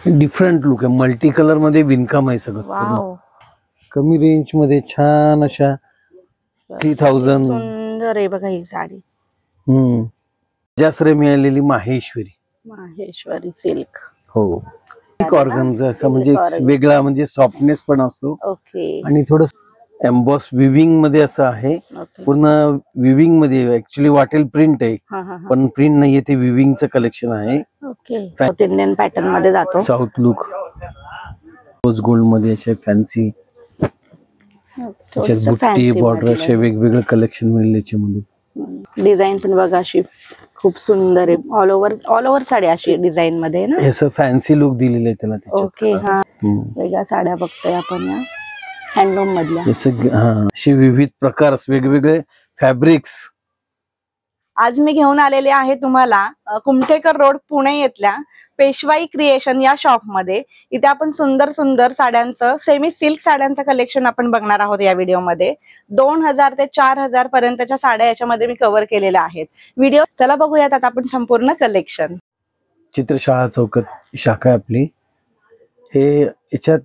Different look आहे, multi colour मध्ये विणकाम आहे सगळं. वाव, कमी रेंज मध्ये छान अशा 3000. सुंदर आहे बघा ही साडी. जास्रे मिळालेली माहेश्वरी सिल्क. हो, एक ऑर्गनचा असं म्हणजे वेगळा म्हणजे सॉफ्टनेस पण असतो. ओके. आणि थोडं एम्बॉस विविंग मध्ये असं आहे. पूर्ण विविंग मध्ये ऍक्च्युली वाटेल प्रिंट आहे, पण प्रिंट नाहीये, ते विविंगचं कलेक्शन आहे. ओके. साऊथ इंडियन पॅटर्न मध्ये जातो. साऊथ लुक रोज गोल्ड मध्ये असे फॅन्सी बुट्टी बॉर्डर असे वेगवेगळे कलेक्शन मिळेल याच्यामध्ये. डिझाईन पण बघा अशी खूप सुंदर आहे. ऑल ओव्हर साडी अशी डिझाइन मध्ये ना, असं फॅन्सी लुक दिलेलं आहे त्याला. ओके. हा, वेगळ्या साड्या बघतोय आपण या हँडलूम मधल्या. असे विविध प्रकार, वेगवेगळे फॅब्रिक्स. आज मी घेऊन आलेले आहे तुम्हाला कुमठेकर रोड पुणे येथल्या पेशवाई क्रिएशन या शॉप मध्ये. इथे आपण सुंदर सुंदर साड्यांचं, सेमी सिल्क साड्यांचं कलेक्शन आपण बघणार आहोत या व्हिडिओमध्ये. 2000 ते 4000 पर्यंतच्या साड्या याच्यामध्ये मी कव्हर केलेल्या आहेत. व्हिडिओ चला बघूयात आता आपण संपूर्ण कलेक्शन. चित्रशाळा चौकात शाखा आहे आपली. हे याच्यात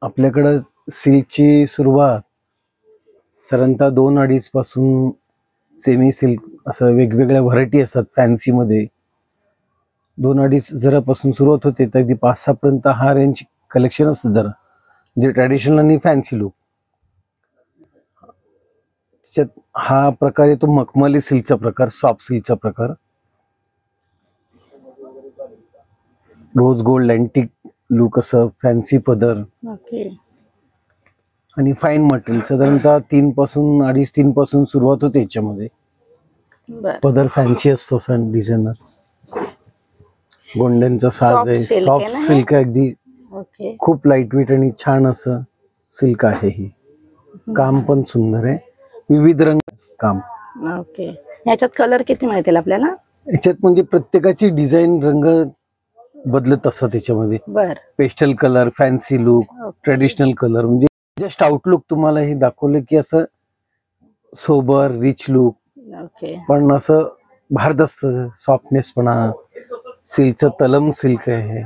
आपल्याकडं सिल्कची सुरुवात साधारणतः 2-2.5 पासून सेमी सिल्क असं वेगवेगळ्या व्हरायटी असतात. फॅन्सी मध्ये 2-2.5 जरापासून सुरुवात होते तर अगदी 5-6 पर्यंत हा रेंज कलेक्शन असतं. जरा म्हणजे ट्रॅडिशनल आणि फॅन्सी लुक. त्याच्यात हा प्रकार येतो मखमली सिल्कचा प्रकार, सॉफ्ट सिल्कचा प्रकार, रोज गोल्ड अँटिक लुक असं फॅन्सी पदर. ओके. आणि फाईन मटेरियल साधारणतः 3-3.5 पासून सुरुवात होते याच्यामध्ये. पदर फॅन्सी असतो, डिझायनर गोंड्यांचा साज आहे. सॉफ्ट सिल्क आहे अगदी. खूप लाईट वेट आणि छान असं सिल्क आहे. ही काम पण सुंदर आहे, विविध रंग काम. ओके. याच्यात कलर किती मिळतील आपल्याला? याच्यात म्हणजे प्रत्येकाची डिझाईन रंग बदलत असतात त्याच्यामध्ये. Pastel colour, fancy look, traditional colour. म्हणजे जस्ट आउटलुक तुम्हाला हे दाखवलं की असं सोबर रिच लुक, पण असं भारदस्त सॉफ्टनेसपणा. सिल्कचं तलम सिल्क आहे.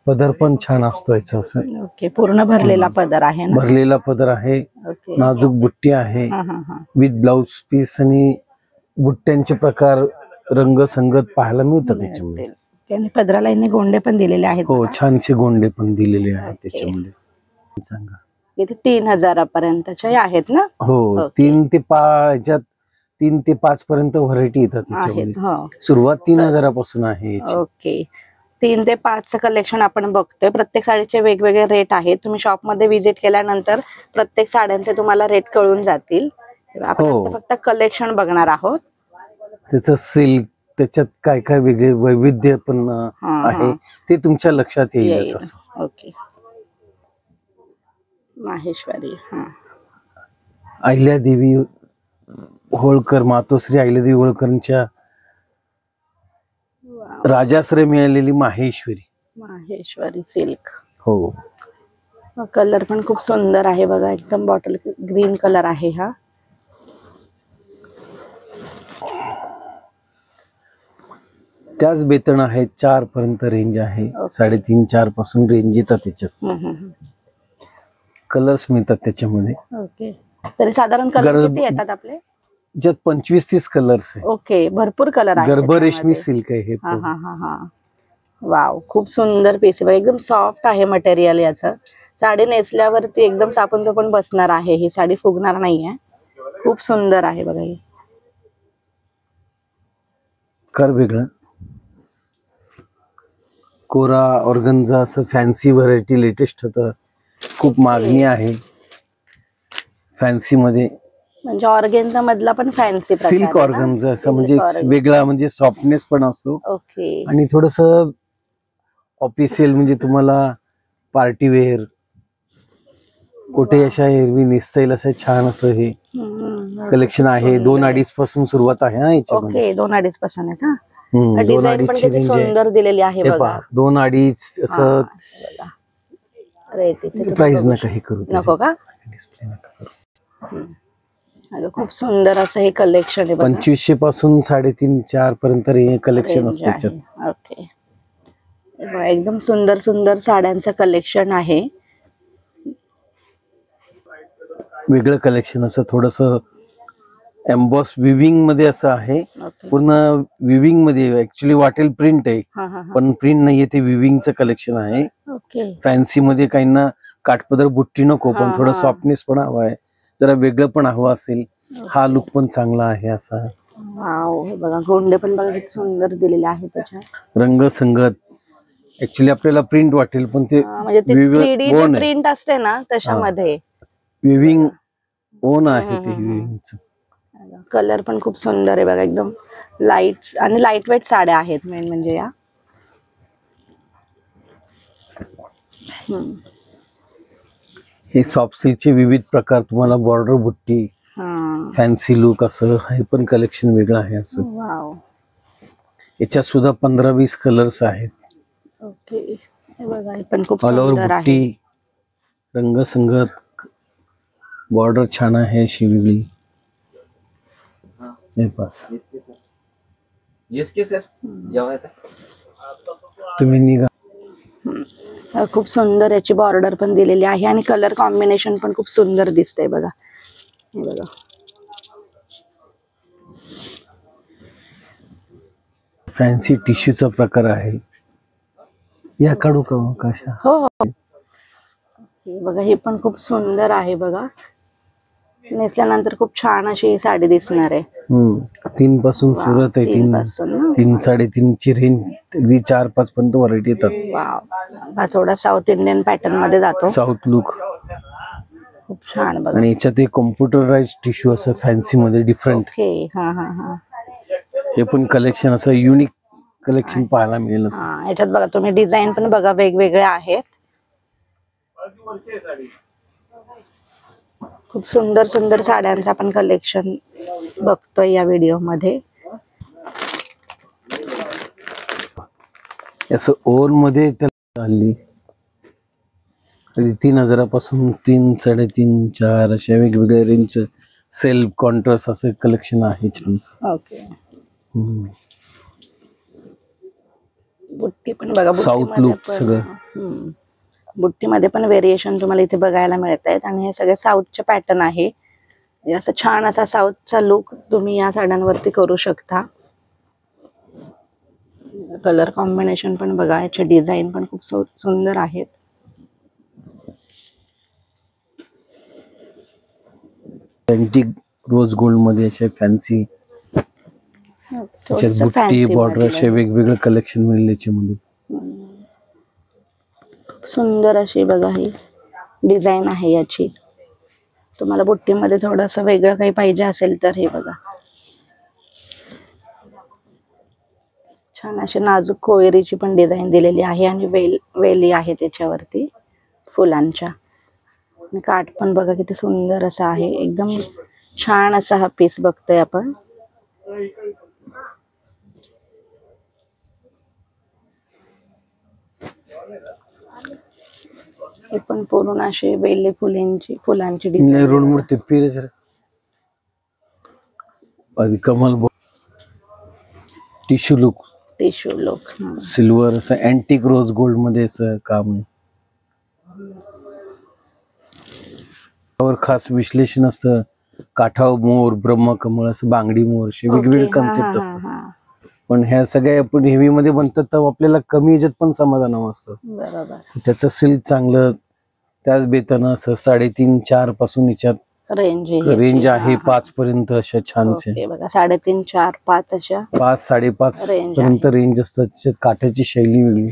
पदर पण छान असतो याचा. असं ओके. पूर्ण भरलेला पदर आहे ना? भरलेला पदर आहे. नाजूक बुट्टी आहे विथ ब्लाउज पीस. आणि बुट्ट्यांचे प्रकार रंग संगत पाहायला मिळतात त्याच्यामध्ये. पदराला यांनी गोंडे पण दिलेले आहेत. हो, छानसे गोंडे पण दिलेले आहेत त्याच्यामध्ये. सांगा, इथे 3000 पर्यंतच्या आहेत ना? हो, 3 ते 5 पर्यंत व्हरायटी येतात त्याच्यामध्ये. सुरुवात 3000 पासून आहे. ओके. 3 ते 5 कलेक्शन आपण बघतोय. प्रत्येक साडीचे वेगवेगळे रेट आहेत. तुम्ही शॉप मध्ये व्हिजिट केल्यानंतर प्रत्येक साड्यांचे तुम्हाला रेट कळून जातील. आपण फक्त कलेक्शन बघणार आहोत. त्याचं सिल्क, त्याच्यात काय काय वेगळे वैविध्य पण आहे ते तुमच्या लक्षात येईल. ओके. माहेश्वरी. अहिल्यादेवी होळकर, मातोश्री अहिल्यादेवी होळकरांच्या राजाश्रय मिळालेली माहेश्वरी सिल्क. हो, कलर पण खूप सुंदर आहे बघा. एकदम बॉटल ग्रीन कलर आहे हा. त्याच बेतन आहेत. 4 पर्यंत रेंज आहे. 3.5-4 पासून रेंज येतात त्याच्यात. कलर्स मिळतात त्याच्यामध्ये. ओके. तरी साधारण कलर किती येतात आपले? ज्यात 25-30 कलर्स आहे. ओके. भरपूर कलर आहे. गर्भ रेशमी सिल्क आहे हे. वाव, खूप सुंदर पीस आहे. एकदम सॉफ्ट आहे मटेरियल याचं. साडी नेसल्यावरती एकदम सापून पण बसणार आहे. ही साडी फुगणार नाहीये. खूप सुंदर आहे बघा. ही कर वेगळं कोरा ऑर्गन्झा असं फॅन्सी व्हरायटी लेटेस्ट होतं. खूप मागणी आहे फॅन्सी मध्ये. म्हणजे ऑर्गेन्झा मधला पण फॅन्सी सिल्क ऑर्गन्झा असं म्हणजे वेगळा म्हणजे सॉफ्टनेस पण असतो. ओके. आणि थोडस ऑफिशियल म्हणजे तुम्हाला पार्टी वेअर कुठे अशा एरवी नेसता येईल असं छान असं हे कलेक्शन आहे. 2-2.5 पासून सुरुवात आहे ना याच्यामध्ये. ओके. 2-2.5 पासून आहे का? डिझाइन पण किती सुंदर दिलेली आहे बघा. 2-2.5 असं. प्राइस नका हे करू, नको का? डिस्प्ले नका करू. खूप सुंदर असं हे कलेक्शन आहे. 2500 पासून 3.5-4 पर्यंत हे कलेक्शन असते त्याच्यात. ओके. बघा, एकदम सुंदर सुंदर साड्यांचं कलेक्शन आहे. वेगळं कलेक्शन असं थोडस एम्बॉस विविंग मध्ये असं आहे. ओके. पूर्ण विविंग मध्ये ऍक्च्युली वाटेल प्रिंट आहे, हा हा हा. पण प्रिंट नाहीये, ते विविंगचं कलेक्शन आहे. ओके. फॅन्सी मध्ये काहींना काठपदर बुट्टी नको, पण हा, थोडं हा. सॉफ्टनेस पण हवा आहे, जरा वेगळं पण हवं असेल, हा लुक पण चांगला आहे. असा वाव, हे बघा गोंडे पण बघा किती सुंदर दिलेले आहे त्याच्यात. रंगसंगत. ऍक्च्युली आपल्याला प्रिंट वाटेल, पण ते म्हणजे ते 3D bone आहे. प्रिंट असते ना त्याच्यामध्ये. विविंग ओन आहे ते विविंगचं. कलर पण खूप सुंदर आहे बघा, एकदम लाईट आणि लाईट वेट साड्या आहेत मेन म्हणजे या. हे सॉफ्ट सिल्कचे विविध प्रकार तुम्हाला, बॉर्डर बुट्टी, फॅन्सी लुक, असं हे पण कलेक्शन वेगळं आहे. असं वाव. याच्यात सुद्धा 15-20 कलर्स आहेत. ओके. हे बघा, हे पण खूप ऑल ओव्हर सुंदर आहे. बुट्टी, रंगसंगत, बॉर्डर छान आहे अशी वेगळी. हे पास तुम्ही निघा. खूप सुंदर याची बॉर्डर पण दिलेली आहे आणि कलर कॉम्बिनेशन पण खूप सुंदर दिसतंय बघा. हे बघा, फॅन्सी टिश्यूचा प्रकार आहे. या काढू का कशा? हो हो. हे बघा, हे पण खूप सुंदर आहे बघा. नेसल्यानंतर खूप छान अशी ही साडी दिसणार आहे. 3 पासून सुरुवात आहे. 3 पासून ना? 3-3.5 ची रेंज, अगदी 4-5 पर्यंत व्हरायटी येतात. वाव, हा थोडा साऊथ इंडियन पॅटर्न मध्ये जातो. साऊथ लुक खूप छान बघा. आणि याच्यात एक कॉम्प्युटराइज टिश्यू असं फॅन्सी मध्ये डिफरंट. ओके. हा हा हा. हे पण कलेक्शन असं युनिक कलेक्शन पाहायला मिळेल. हा, याच्यात बघा तुम्ही डिझाईन पण बघा वेगवेगळे आहेत. खूप सुंदर सुंदर साड्यांचं आपण कलेक्शन बघतोय या व्हिडिओ मध्ये. असं ओन मध्ये हल्ली 3,000 पासून 3, 3.5, 4 अशा वेगवेगळ्या रेंजचं सेल्फ कॉन्ट्रास्ट असं कलेक्शन आहे छानसं. ओके. बुट्टी पण बघा, साऊथ लुक सगळं. बुट्टीमध्ये पण व्हेरिएशन तुम्हाला इथे बघायला मिळत आहेत आणि हे सगळे साऊथचे पॅटर्न आहे. असं छान असा साऊथचा लुक तुम्ही या साड्यांवरती करू शकता. कलर कॉम्बिनेशन पण बघा, याचे डिझाईन पण खूप सुंदर आहेत. अँटिक रोज गोल्ड मध्ये असे फॅन्सी बुट्टी, बॉर्डर असे वेगवेगळे कलेक्शन मिळेल याच्यामध्ये. सुंदर अशी बघा ही डिझाईन आहे याची. तुम्हाला बुट्टीमध्ये थोडंसं वेगळं काही पाहिजे असेल तर हे बघा, छान अशी नाजूक कोयरीची पण डिझाईन दिलेली आहे आणि वेली आहे त्याच्यावरती फुलांच्या. आणि काठ पण बघा किती सुंदर असा आहे. एकदम छान असा हा पीस बघतोय आपण. हे पण पूर्ण असे वेली फुलांची डिझाईन. रोड मूर्ती पीर जरा आधी कमल टिश्यू लुक, सिल्वर असं अँटिक रोज गोल्ड मध्ये असं काम आहे. त्यावर खास विश्लेषण असतं. काठाव मोर, ब्रह्मकमळ, असं बांगडी मोर, असे वेगवेगळे कन्सेप्ट असतात. पण ह्या सगळ्या आपण हेवी मध्ये बनतात तर आपल्याला कमी याच्यात पण समाधान असतं. बरोबर. त्याचं सिल्क चांगलं, त्याच बेतानं असं 3.5-4 पासून याच्यात रेंज आहे 5 पर्यंत अशा छानसे. बघा 3.5, 4, 5 अशा 5-5.5 पर्यंत रेंज असतात. त्याच्यात काठाची शैली वेगळी,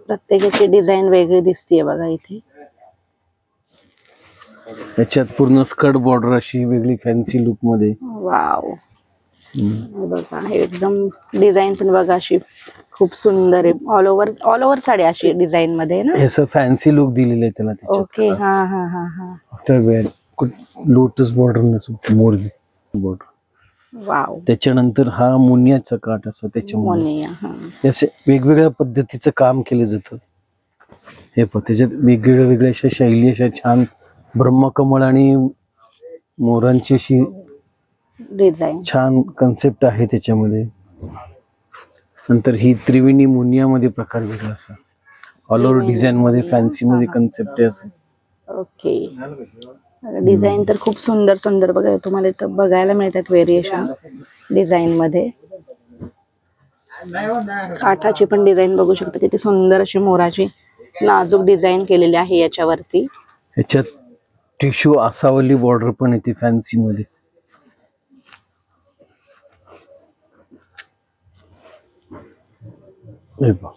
प्रत्येकाची डिझाईन वेगळी दिसतीये बघा इथे. याच्यात पूर्ण स्कर्ट बॉर्डर अशी वेगळी फॅन्सी लुक मध्ये. वाव, बघा हे एकदम डिझाईन पण बघा अशी खूप सुंदर आहे. ऑल ओव्हर साडी अशी डिझाईन मध्ये ना, असं फॅन्सी लुक दिलेलं आहे त्याला. ओके. हा हा हा हा. आफ्टर वेअर लोटस बॉर्डर नसतो, मोर बॉर्डर. वाव. त्याच्यानंतर हा मुनियाचा काठ असा त्याच्यामध्ये असे वेगवेगळ्या पद्धतीचं काम केलं जातं. हे त्याच्यात वेगवेगळ्या अशा शैली, अशा छान ब्रह्मकमळ आणि मोरांची अशी डिझाईन छान कन्सेप्ट आहे त्याच्यामध्ये. नंतर ही त्रिवेणी मुनियामध्ये प्रकार वेगळा असा. ऑल ओव्हर डिझाईन मध्ये हा, फॅन्सी मध्ये हा. कन्सेप्ट आहे असं. ओके. डिझाईन तर खूप सुंदर सुंदर बघा तुम्हाला इथं बघायला मिळतात व्हेरिएशन डिझाईन मध्ये. काठाची पण डिझाईन बघू शकता किती सुंदर अशी मोराची नाजूक डिझाईन केलेली आहे याच्यावरती. ह्याच्यात टिश्यू आसावली बॉर्डर पण येते फॅन्सी मध्ये. हे पहा.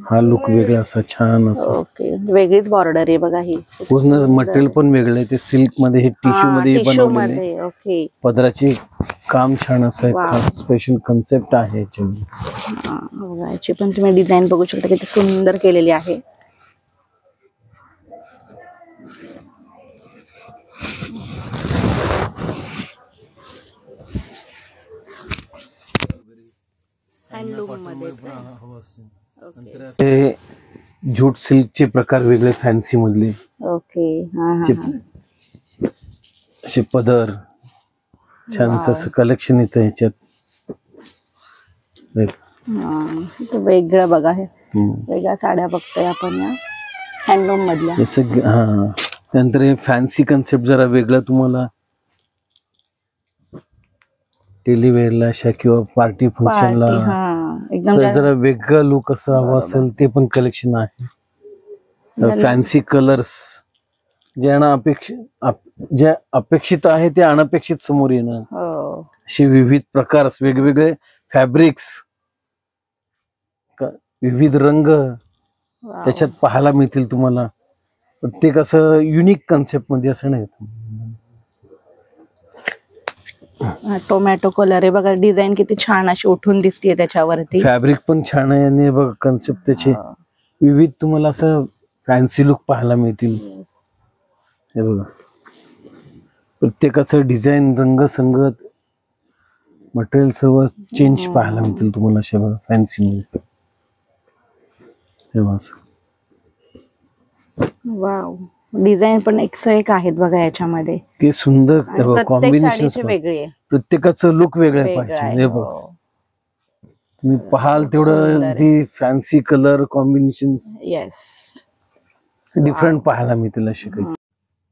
हा लुक वेगळा असा छान असा. ओके. वेगळीच बॉर्डर आहे बघा ही. पूर्ण मटेरियल पण वेगळं आहे. ते सिल्क मध्ये हे टिश्यू मध्ये टिश्यू बनवलेले आहे. मध्ये. ओके. पदराची काम छान असं आहे. वाव. खास स्पेशल कन्सेप्ट आहे याच्यामध्ये. बघा याची पण तुम्ही डिझाईन बघू शकता किती सुंदर केलेली आहे. हँडलूम मध्ये. हे जूट सिल्कचे प्रकार वेगळे फॅन्सी मधले. ओके. असे पदर छान असं कलेक्शन येतं ह्याच्यात. वेगळं बघा हे वेगळ्या साड्या बघतोय आपण या हँडलूम मधल्या. हा नंतर हे फॅन्सी कन्सेप्ट जरा वेगळं तुम्हाला डेली वेअरला अशा किंवा पार्टी फंक्शनला एकदम जरा वेगळं लुक असं हवं असेल ते पण कलेक्शन आहे. फॅन्सी कलर्स जे अपेक्षित आहे ते अनपेक्षित समोर येणं. असे विविध प्रकार वेगवेगळे फॅब्रिक्स विविध रंग त्याच्यात पाहायला मिळतील तुम्हाला. प्रत्येक असं युनिक कन्सेप्ट मध्ये असं नाही. टोमॅटो कलर आहे बघा. डिझाईन किती छान अशी उठून दिसते त्याच्यावरती. फॅब्रिक पण छान आहे आणि बघा कन्सेप्ट त्याचे विविध तुम्हाला असं फॅन्सी लुक पाहायला मिळतील. हे बघा प्रत्येकाचं डिझाईन रंगसंगत मटेरियल सर्व चेंज पाहायला मिळतील तुम्हाला अशा बघा फॅन्सी मध्ये. हे बघा वाव. डिझाईन पण एक आहेत बघा याच्यामध्ये. ते सुंदर कॉम्बिनेशन वेगळे. प्रत्येकाचं लुक वेगळं पाहिजे. हे बघा तुम्ही पाहाल तेवढं ती फॅन्सी कलर कॉम्बिनेशन डिफरंट पाहायला मिळतील असे काही.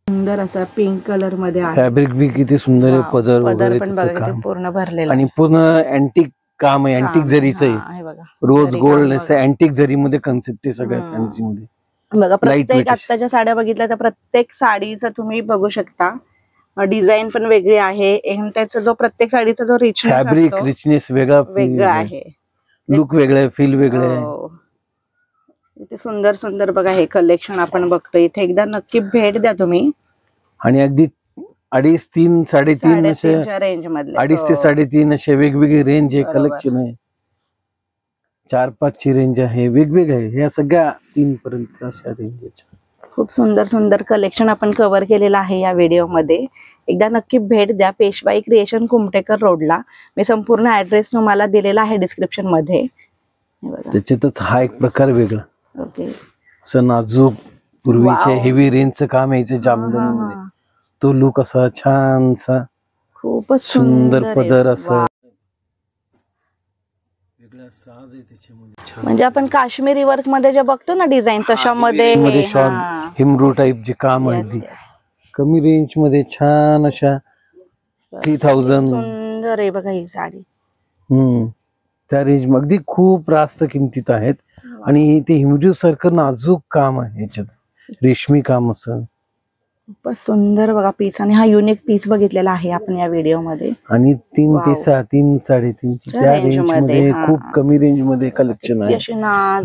सुंदर असा पिंक कलर मध्ये आहे. फॅब्रिक बी किती सुंदर आहे. पदर वगैरे पण बघा पूर्ण भरलेला आणि पूर्ण अँटिक काम आहे. अँटिक जरीचं आहे. रोज गोल्ड असं अँटिक जरी मध्ये कन्सेप्ट आहे सगळ्या फॅन्सी मध्ये. बघा प्रत्येक आत्ताच्या साड्या बघितल्या तर प्रत्येक साडीचं तुम्ही बघू शकता डिझाईन पण वेगळी आहे. त्याचा जो प्रत्येक साडीचा जो रिचनेस फॅब्रिक रिचनेस वेगळा आहे. लुक वेगळं आहे. फील वेगळं आहे. इथे सुंदर सुंदर बघा हे कलेक्शन आपण बघतो. इथे एकदा नक्की भेट द्या तुम्ही. आणि अगदी 2.5, 3, 3.5 असे रेंज मधले 2.5 ते 3.5 असे वेगवेगळे रेंज आहे. कलेक्शन आहे. 4-5 ची रेंज आहे. वेगवेगळे आहे. ह्या सगळ्या 3 पर्यंत अशा रेंज. खूप सुंदर सुंदर कलेक्शन आपण कव्हर केलेलं आहे या व्हिडिओ मध्ये. एकदा नक्की भेट द्या. पेशवाई क्रिएशन कुमटेकर रोडला. मी संपूर्ण ऍड्रेस तुम्हाला दिलेला आहे डिस्क्रिप्शन मध्ये. त्याच्यातच हा एक प्रकार वेगळा. ओके. असं नाजूक पूर्वीचे हेवी रेंजचं काम यायचं जामदानी मध्ये. तो लुक असा छानसा खूपच सुंदर पदर असं वेगळा साज आहे त्याच्यामध्ये. म्हणजे आपण काश्मीरी वर्क मध्ये जे बघतो ना डिझाईन तशामध्ये हिमरू टाइप जे काम आहे कमी रेंज मध्ये छान अशा 3000 सुंदर आहे बघा ही साडी. त्या रेंज मध्ये खूप रास्त किमतीत आहेत. आणि ते हिमरू सारखं नाजूक काम आहे याच्यात. रेशमी काम असं खूपच सुंदर बघा पीस. आणि हा युनिक पीस बघितलेला आहे आपण या व्हिडिओ मध्ये. आणि 3 ते 6, 3, 3.5 त्या रेंज मध्ये खूप कमी रेंज मध्ये कलेक्शन आहे.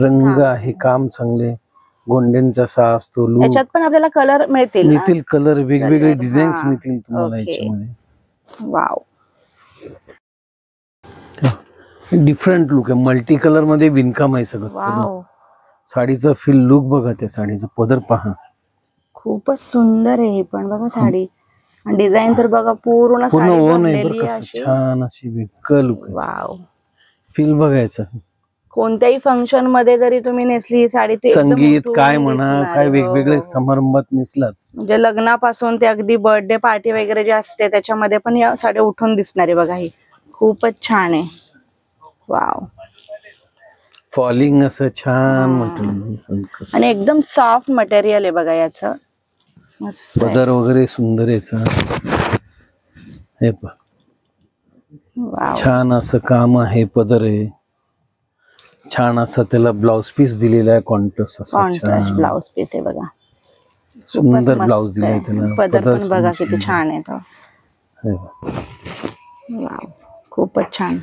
रंग आहे. काम चांगले. गोंड्यांचा सा असतो. याच्यात पण आपल्याला कलर मिळतील. कलर वेगवेगळे डिझाईन्स मिळतील तुम्हाला याच्यामध्ये. वाव. डिफरंट लुक आहे. मल्टी कलर मध्ये विणकाम आहे सगळं. साडीचं फील लुक बघा. त्या साडीचं पदर पहा. खूपच सुंदर आहे हे पण बघा साडी. आणि डिझाईन तर बघा पूर्ण ओन आहे बरं कसं छान अशी वेगळं लुक आहे. वाव. फील बघायचं. कोणत्याही फंक्शन मध्ये जरी तुम्ही नेसली साडी ते संगीत काय म्हणा काय वेगवेगळे समारंभात नेसलात म्हणजे लग्नापासून ते अगदी बर्थडे पार्टी वगैरे जे असते त्याच्यामध्ये पण या साड्या उठून दिसणार आहे बघा. ही खूपच छान आहे. वाव. फॉलिंग असं छान हा. म्हटलं. आणि एकदम सॉफ्ट मटेरियल आहे बघा याचं. मस्त आहे. पदर वगैरे सुंदर आहे याचा. हे पहा वाव. छान असं काम आहे, पदर आहे छान असा, त्याला ब्लाउज पीस दिलेला आहे कॉन्ट्रास्ट असा कॉन्ट्रास्ट छान ब्लाउज पीस आहे बघा. सुंदर खूपच ब्लाउज मस्त दिलाय आहे. त्याला. पदर पण बघा सुंदर. किती छान आहे तो. हे पहा. वाव खूपच छान.